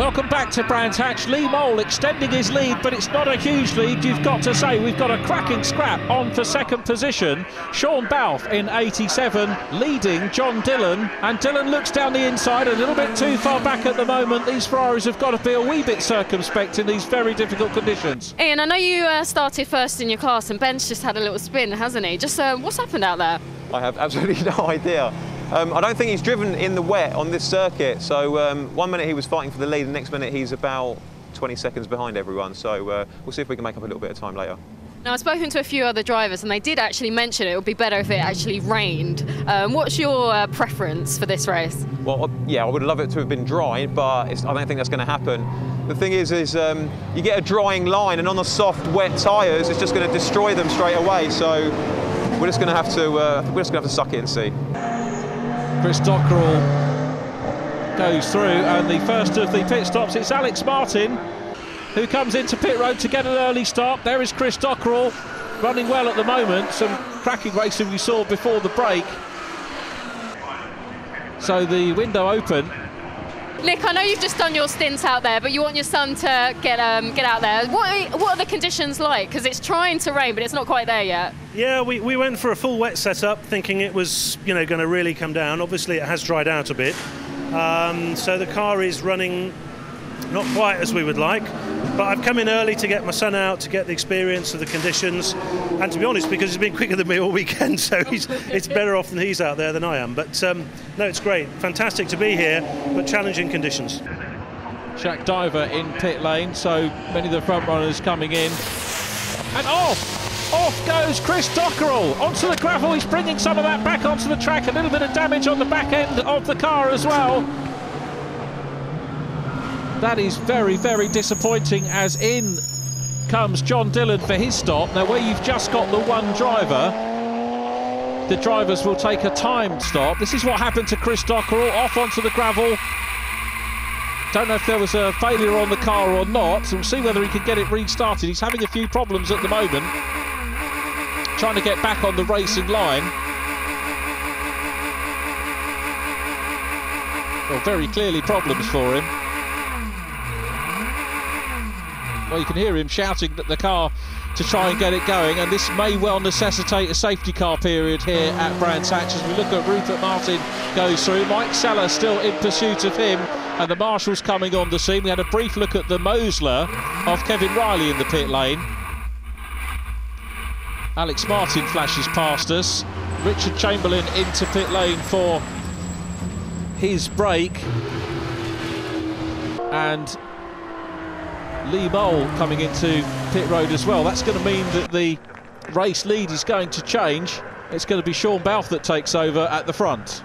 Welcome back to Brands Hatch. Lee Mole extending his lead, but it's not a huge lead, you've got to say. We've got a cracking scrap on for second position. Sean Balfe in 87, leading John Dillon. And Dillon looks down the inside, a little bit too far back at the moment. These Ferraris have got to be a wee bit circumspect in these very difficult conditions. Ian, I know you started first in your class, and Ben's just had a little spin, hasn't he? Just what's happened out there? I have absolutely no idea. I don't think he's driven in the wet on this circuit, so 1 minute he was fighting for the lead, the next minute he's about 20 seconds behind everyone, so we'll see if we can make up a little bit of time later. Now, I've spoken to a few other drivers, and they did actually mention it would be better if it actually rained. What's your preference for this race? Well, yeah, I would love it to have been dry, but I don't think that's going to happen. The thing is you get a drying line, and on the soft, wet tyres, it's just going to destroy them straight away, so we're just going to have to suck it and see. Chris Dockerell goes through, and the first of the pit stops, it's Alex Martin who comes into pit road to get an early start. There is Chris Dockerell, running well at the moment. Some cracking racing we saw before the break. So the window open. Nick, I know you've just done your stint out there, but you want your son to get out there. What are the conditions like? Because it's trying to rain, but it's not quite there yet. Yeah, we went for a full wet setup, thinking it was going to really come down. Obviously, it has dried out a bit, so the car is running not quite as we would like. But I've come in early to get my son out, to get the experience of the conditions, and to be honest, because he's been quicker than me all weekend, so it's better off than he's out there than I am. But no, it's great, fantastic to be here, but challenging conditions. Jack Diver in pit lane, so many of the front runners coming in, and off goes Chris Dockerell onto the gravel. He's bringing some of that back onto the track. A little bit of damage on the back end of the car as well. That is very, very disappointing, as in comes John Dillon for his stop. Now, where you've just got the one driver, the drivers will take a timed stop. This is what happened to Chris Dockerell, off onto the gravel. Don't know if there was a failure on the car or not, so we'll see whether he can get it restarted. He's having a few problems at the moment, trying to get back on the racing line. Well, very clearly problems for him. Well, you can hear him shouting at the car to try and get it going, and this may well necessitate a safety car period here at Brands Hatch as we look at Rupert Martin goes through. Mike Seller still in pursuit of him, and the marshals coming on the scene. We had a brief look at the Mosler of Kevin Riley in the pit lane. Alex Martin flashes past us. Richard Chamberlain into pit lane for his break, and Lee Mole coming into pit road as well. That's going to mean that the race lead is going to change. It's going to be Sean Balfe that takes over at the front.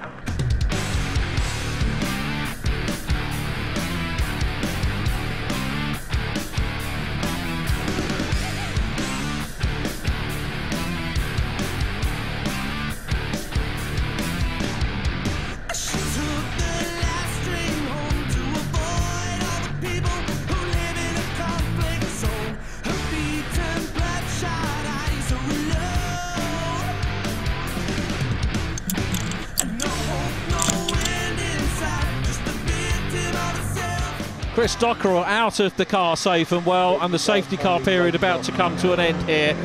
Chris Dockerell out of the car safe and well, and the safety car period about to come to an end here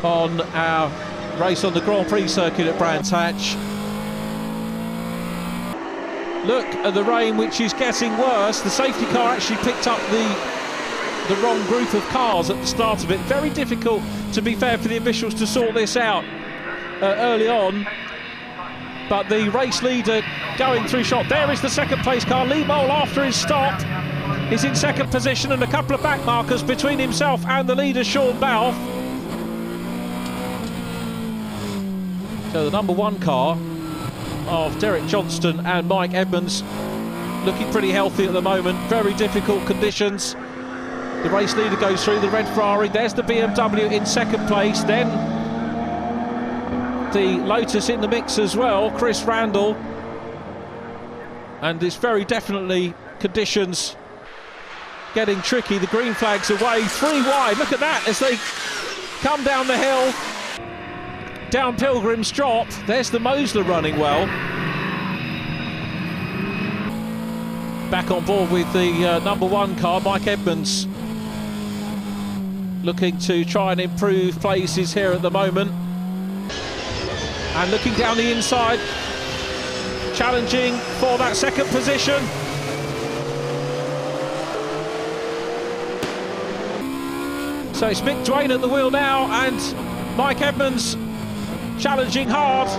on our race on the Grand Prix circuit at Brands Hatch. Look at the rain, which is getting worse. The safety car actually picked up the wrong group of cars at the start of it. Very difficult, to be fair, for the officials to sort this out early on. But the race leader going through shot. There is the second place car. Lee Mole, after his stop, is in second position, and a couple of back markers between himself and the leader, Sean Balfe. So the number one car of Derek Johnston and Mike Edmonds looking pretty healthy at the moment. Very difficult conditions. The race leader goes through, the red Ferrari. There's the BMW in second place. Then the Lotus in the mix as well, Chris Randall. And it's very definitely conditions getting tricky. The green flag's away, 3 wide. Look at that as they come down the hill, down Pilgrim's Drop. There's the Mosler running well. back on board with the number 1 car. Mike Edmonds looking to try and improve places here at the moment. And looking down the inside, challenging for that 2nd position. So it's Mick Dwayne at the wheel now, and Mike Edmonds challenging hard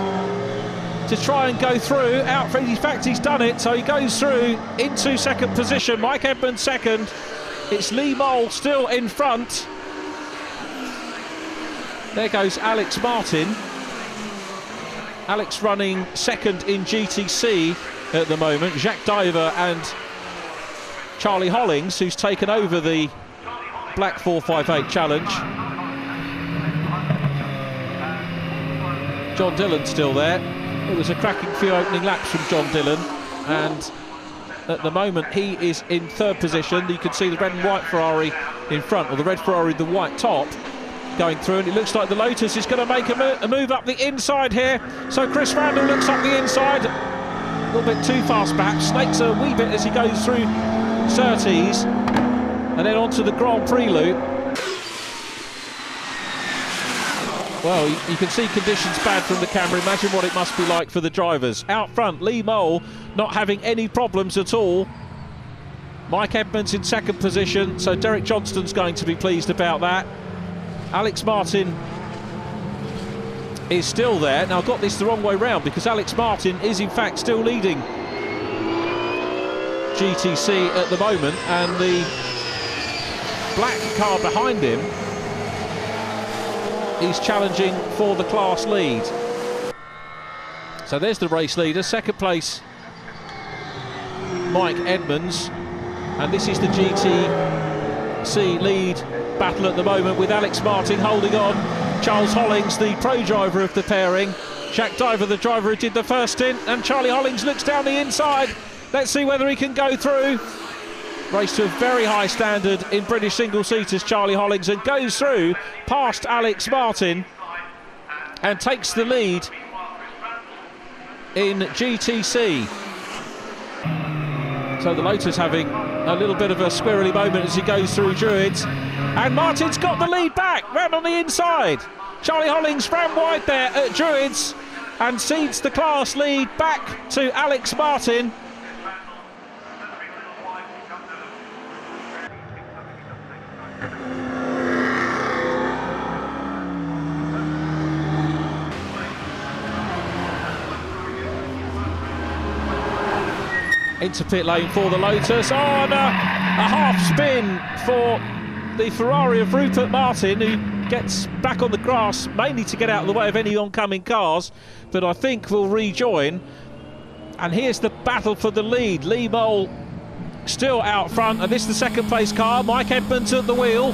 to try and go through. In fact, he's done it, so he goes through into 2nd position. Mike Edmonds 2nd. It's Lee Mole still in front. There goes Alex Martin. Alex running 2nd in GTC at the moment. Jacques Diver and Charlie Hollings, who's taken over the Black 458 challenge. John Dillon still there. It was a cracking few opening laps from John Dillon, and at the moment he is in 3rd position. You can see the red and white Ferrari in front, or the red Ferrari, the white top, going through, and it looks like the Lotus is going to make a move up the inside here. So Chris Randall looks up the inside, a little bit too fast perhaps, snakes a wee bit as he goes through Surtees, and then onto the Grand Prix loop. Well, you can see conditions bad from the camera. Imagine what it must be like for the drivers. Out front, Lee Mole not having any problems at all. Mike Edmonds in 2nd position, so Derek Johnston's going to be pleased about that. Alex Martin is still there. Now, I've got this the wrong way round, because Alex Martin is in fact still leading GTC at the moment, and the black car behind him is challenging for the class lead. So there's the race leader, 2nd place Mike Edmonds, and this is the GTC lead battle at the moment, with Alex Martin holding on. Charles Hollings, the pro driver of the pairing, Jacques Diver, the driver who did the 1st stint, and Charlie Hollings looks down the inside. Let's see whether he can go through. Race to a very high standard in British single-seaters, Charlie Hollings, and goes through past Alex Martin and takes the lead in GTC. So the Lotus having a little bit of a squirrely moment as he goes through Druids, and Martin's got the lead back, round on the inside. Charlie Hollings ran wide there at Druids and cedes the class lead back to Alex Martin. Into pit lane for the Lotus. Oh, and a half spin for the Ferrari of Rupert Martin, who gets back on the grass, mainly to get out of the way of any oncoming cars, but I think will rejoin. And here's the battle for the lead. Lee Mole still out front, and this is the 2nd place car. Mike Edmonds at the wheel,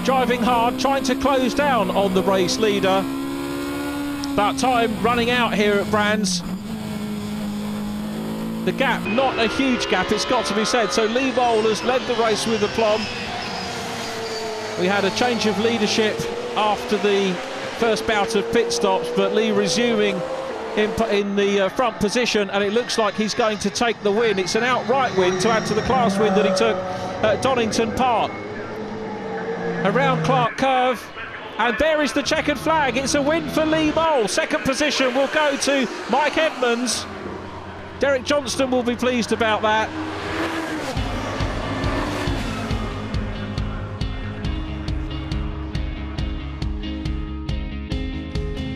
driving hard, trying to close down on the race leader. But time running out here at Brands. The gap, not a huge gap, it's got to be said. So Lee Mole has led the race with aplomb. We had a change of leadership after the first bout of pit stops, but Lee resuming in the front position, and it looks like he's going to take the win. It's an outright win to add to the class win that he took at Donington Park. Around Clark Curve, and there is the checkered flag. It's a win for Lee Mole. 2nd position will go to Mike Edmonds. Derek Johnston will be pleased about that.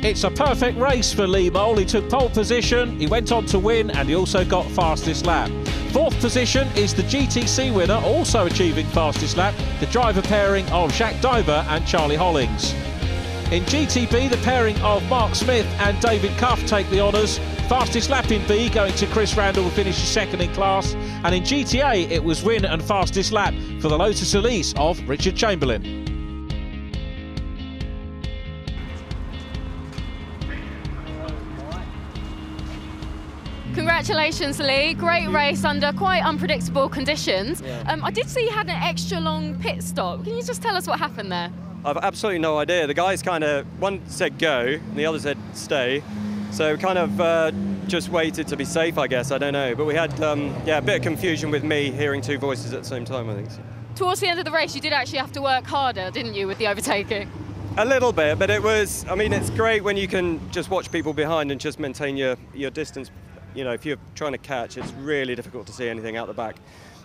It's a perfect race for Lee Mole. He took pole position, he went on to win, and he also got fastest lap. 4th position is the GTC winner, also achieving fastest lap, the driver pairing of Jacques Diver and Charlie Hollings. In GTB, the pairing of Mark Smith and David Cuff take the honours. Fastest lap in B going to Chris Randall, who finished 2nd in class. And in GTA, it was win and fastest lap for the Lotus Elise of Richard Chamberlain. Congratulations, Lee. Great race under quite unpredictable conditions. Yeah. I did see you had an extra long pit stop. Can you just tell us what happened there? I've absolutely no idea. The guys one said go and the other said stay. So kind of just waited to be safe, I guess. I don't know. But we had a bit of confusion with me hearing two voices at the same time, I think. Towards the end of the race, you did actually have to work harder, didn't you, with the overtaking? A little bit, but it was, I mean, it's great when you can just watch people behind and just maintain your distance. You know, if you're trying to catch, it's really difficult to see anything out the back,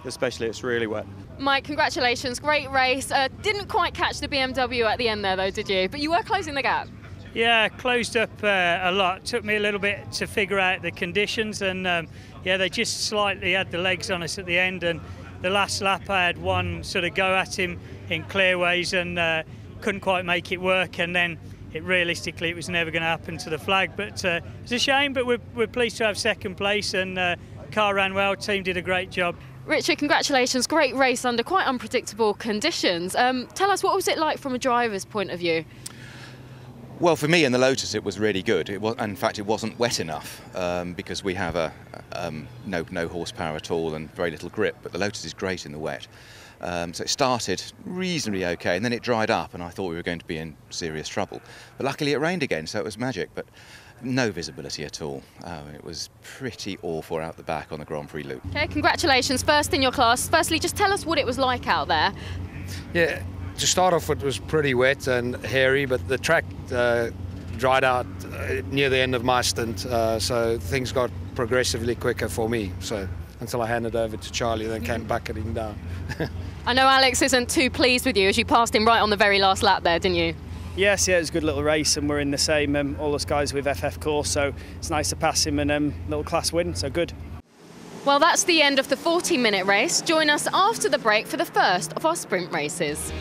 especially it's really wet. Mike, congratulations, great race. Didn't quite catch the BMW at the end there though, did you? But you were closing the gap. Yeah, closed up a lot. Took me a little bit to figure out the conditions, and yeah, they just slightly had the legs on us at the end, and the last lap I had one sort of go at him in clearways and couldn't quite make it work, and then realistically it was never going to happen to the flag. But it's a shame, but we're pleased to have second place, and car ran well, team did a great job. Richard, congratulations, great race under quite unpredictable conditions. Tell us, what was it like from a driver's point of view? Well, for me in the Lotus it was really good. In fact, it wasn't wet enough because we have no horsepower at all and very little grip, but the Lotus is great in the wet. So it started reasonably okay, and then it dried up, and I thought we were going to be in serious trouble. But luckily it rained again, so it was magic, but no visibility at all. It was pretty awful out the back on the Grand Prix loop. Okay, congratulations, first in your class. Firstly, just tell us what it was like out there. Yeah, to start off it was pretty wet and hairy, but the track dried out near the end of my stint, so things got progressively quicker for me. So until I handed over to Charlie, then came bucketing down. I know Alex isn't too pleased with you as you passed him right on the very last lap there, didn't you? Yes, yeah, it was a good little race, and we're in the same, all us guys with FF course, so it's nice to pass him and little class win, so good. Well, that's the end of the 40-minute race. Join us after the break for the first of our sprint races.